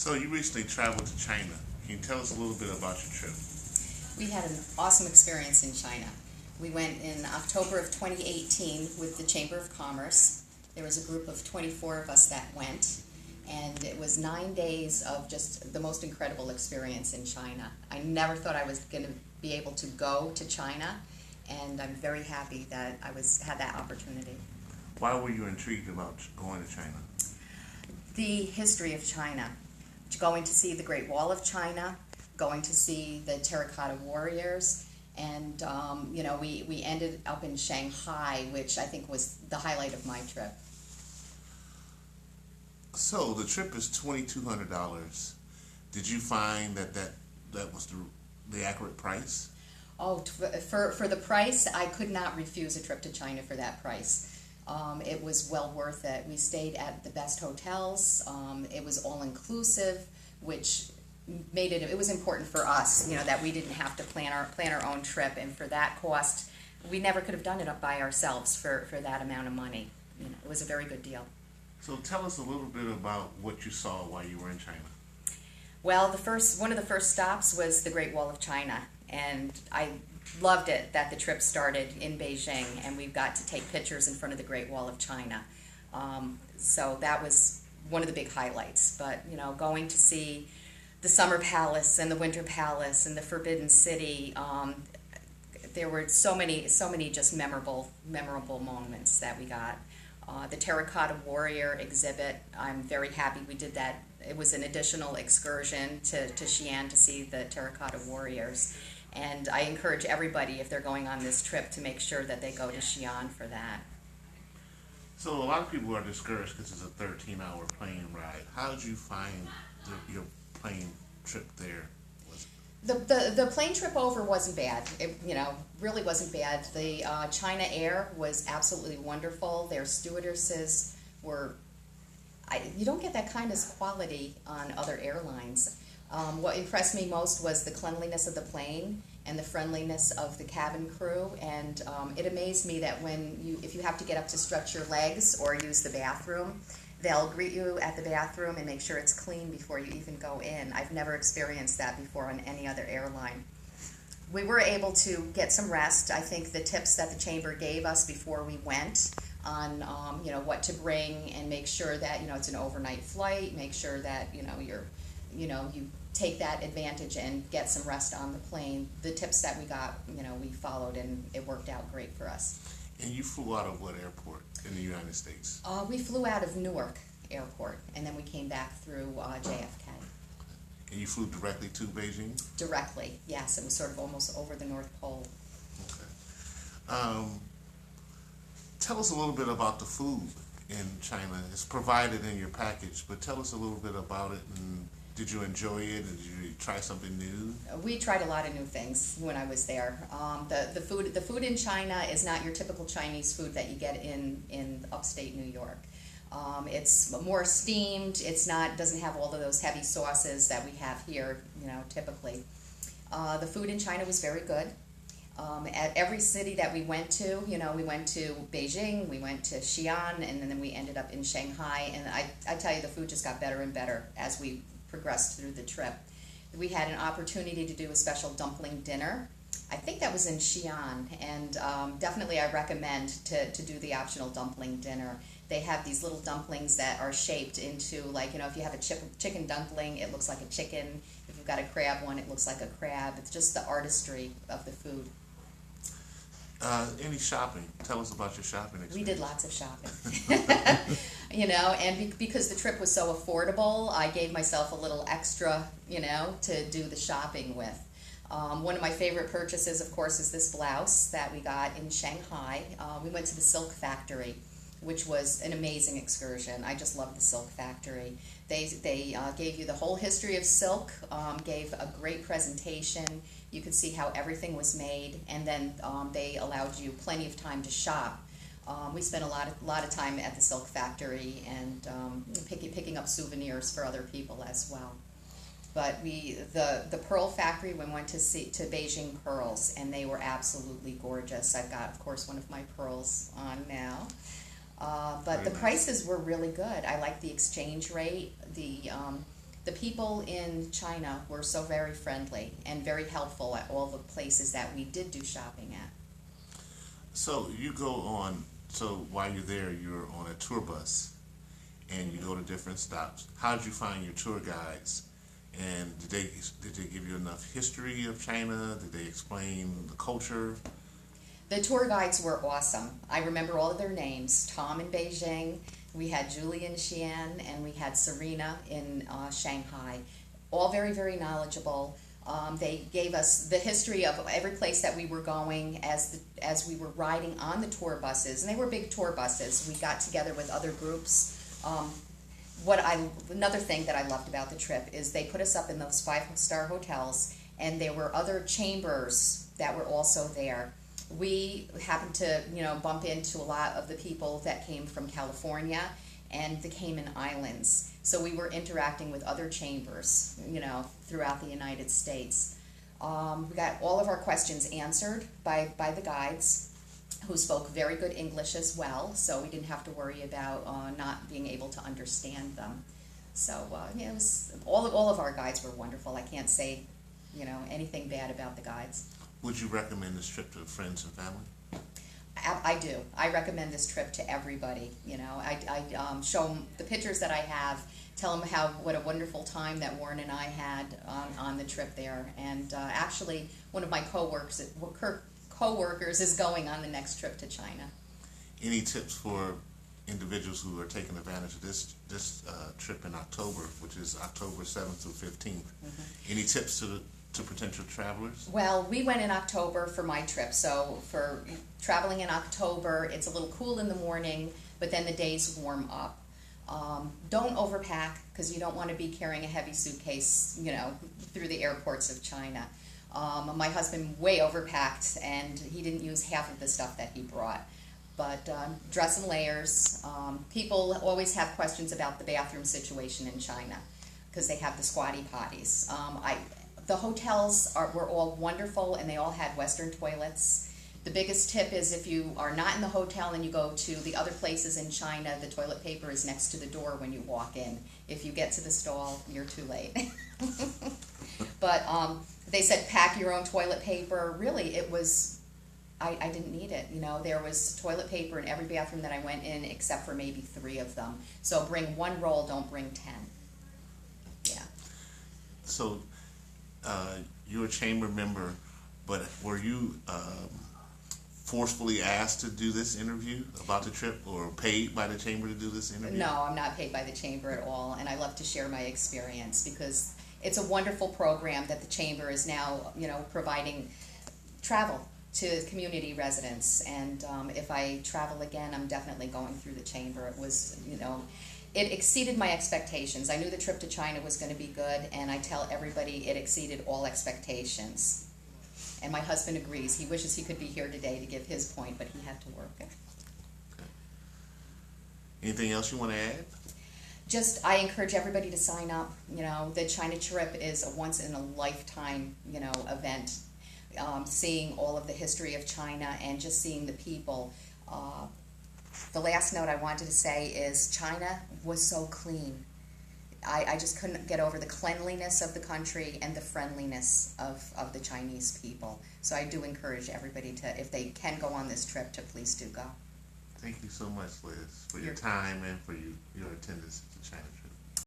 So you recently traveled to China. Can you tell us a little bit about your trip? We had an awesome experience in China. We went in October of 2018 with the Chamber of Commerce. There was a group of 24 of us that went, and it was 9 days of just the most incredible experience in China. I never thought I was going to be able to go to China, and I'm very happy that had that opportunity. Why were you intrigued about going to China? The history of China, going to see the Great Wall of China, going to see the terracotta warriors, and we ended up in Shanghai, which I think was the highlight of my trip. So the trip is $2,200. Did you find that was the accurate price? Oh, for the price, I could not refuse a trip to China for that price. It was well worth it. We stayed at the best hotels. It was all inclusive, which made it was important for us, that we didn't have to plan our own trip, and for that cost, we never could have done it up by ourselves for that amount of money. It was a very good deal. So tell us a little bit about what you saw while you were in China. Well, one of the first stops was the Great Wall of China, and I loved it that the trip started in Beijing, and we got to take pictures in front of the Great Wall of China. So that was one of the big highlights. But going to see the Summer Palace and the Winter Palace and the Forbidden City, there were so many just memorable moments that we got. The Terracotta Warrior exhibit, I'm very happy we did that. It was an additional excursion to Xi'an to see the Terracotta Warriors. And I encourage everybody, if they're going on this trip, to make sure that they go to Xi'an for that. So a lot of people are discouraged because it's a 13-hour plane ride. How did you find your plane trip there? The plane trip over wasn't bad. It really wasn't bad. The China Air was absolutely wonderful. Their stewardesses were. You don't get that kind of quality on other airlines. What impressed me most was the cleanliness of the plane and the friendliness of the cabin crew. And it amazed me that if you have to get up to stretch your legs or use the bathroom, they'll greet you at the bathroom and make sure it's clean before you even go in. I've never experienced that before on any other airline. We were able to get some rest. I think the tips that the chamber gave us before we went on what to bring, and make sure that it's an overnight flight, make sure that you take that advantage and get some rest on the plane. The tips that we got, we followed, and it worked out great for us. And you flew out of what airport in the United States? We flew out of Newark Airport, and then we came back through JFK. And you flew directly to Beijing? Directly, yes. It was sort of almost over the North Pole. Okay. Tell us a little bit about the food in China. It's provided in your package, but tell us a little bit about it. And did you enjoy it? Did you try something new? We tried a lot of new things when I was there. The food in China is not your typical Chinese food that you get in upstate New York. It's more steamed. Doesn't have all of those heavy sauces that we have here, typically. The food in China was very good. At every city that we went to, we went to Beijing, we went to Xi'an, and then we ended up in Shanghai. And I tell you, the food just got better and better as we progressed through the trip. We had an opportunity to do a special dumpling dinner. I think that was in Xi'an, and definitely I recommend to do the optional dumpling dinner. They have these little dumplings that are shaped into, if you have a chicken dumpling, it looks like a chicken. If you've got a crab one, it looks like a crab. It's just the artistry of the food. Any shopping? Tell us about your shopping experience. We did lots of shopping. And because the trip was so affordable, I gave myself a little extra, to do the shopping with. One of my favorite purchases, of course, is this blouse that we got in Shanghai. We went to the silk factory, which was an amazing excursion. I just love the silk factory. They gave you the whole history of silk, gave a great presentation. You could see how everything was made, and then they allowed you plenty of time to shop. We spent a lot of time at the silk factory and picking up souvenirs for other people as well. But the pearl factory, we went to Beijing pearls, and they were absolutely gorgeous. I've got, of course, one of my pearls on now. But the prices were really good. I liked the exchange rate. The people in China were so very friendly and very helpful at all the places that we did do shopping at. So you go on. So while you're there, you're on a tour bus, and you go to different stops. How did you find your tour guides? And did they give you enough history of China? Did they explain the culture? The tour guides were awesome. I remember all of their names. Tom in Beijing, we had Julie in Xi'an, and we had Serena in Shanghai. All very, very knowledgeable. They gave us the history of every place that we were going as we were riding on the tour buses, and they were big tour buses. We got together with other groups. Another thing that I loved about the trip is they put us up in those 5-star hotels, and there were other chambers that were also there. We happened to, bump into a lot of the people that came from California and the Cayman Islands. So we were interacting with other chambers, throughout the United States. We got all of our questions answered by the guides, who spoke very good English as well, so we didn't have to worry about not being able to understand them. So it was all of our guides were wonderful. I can't say, anything bad about the guides. Would you recommend this trip to friends and family? I do. I recommend this trip to everybody. I show them the pictures that I have, tell them what a wonderful time that Warren and I had on the trip there. And actually, one of my coworkers is going on the next trip to China. Any tips for individuals who are taking advantage of this trip in October, which is October 7th through 15th? Mm-hmm. Any tips to potential travelers? Well, we went in October for my trip, so for traveling in October, it's a little cool in the morning, but then the days warm up. Don't overpack, because you don't want to be carrying a heavy suitcase, through the airports of China. My husband way overpacked, and he didn't use half of the stuff that he brought. But dress in layers. People always have questions about the bathroom situation in China, because they have the squatty potties. The hotels were all wonderful, and they all had Western toilets. The biggest tip is if you are not in the hotel and you go to the other places in China, the toilet paper is next to the door when you walk in. If you get to the stall, you're too late. But they said pack your own toilet paper. Really, it was, I didn't need it. There was toilet paper in every bathroom that I went in except for maybe 3 of them. So bring 1 roll, don't bring 10. Yeah. So you're a chamber member, but were you forcefully asked to do this interview about the trip, or paid by the chamber to do this interview? No, I'm not paid by the chamber at all, and I love to share my experience because it's a wonderful program that the chamber is now, providing travel to community residents. And if I travel again, I'm definitely going through the chamber. It was, it exceeded my expectations. I knew the trip to China was going to be good, and I tell everybody it exceeded all expectations. And my husband agrees. He wishes he could be here today to give his point, but he had to work. Okay. Anything else you want to add? Just, I encourage everybody to sign up. The China trip is a once-in-a-lifetime, event. Seeing all of the history of China and just seeing the people. The last note I wanted to say is China was so clean. I just couldn't get over the cleanliness of the country and the friendliness of the Chinese people. So I do encourage everybody to, if they can go on this trip, to please do go. Thank you so much, Liz, for your time and for your attendance at the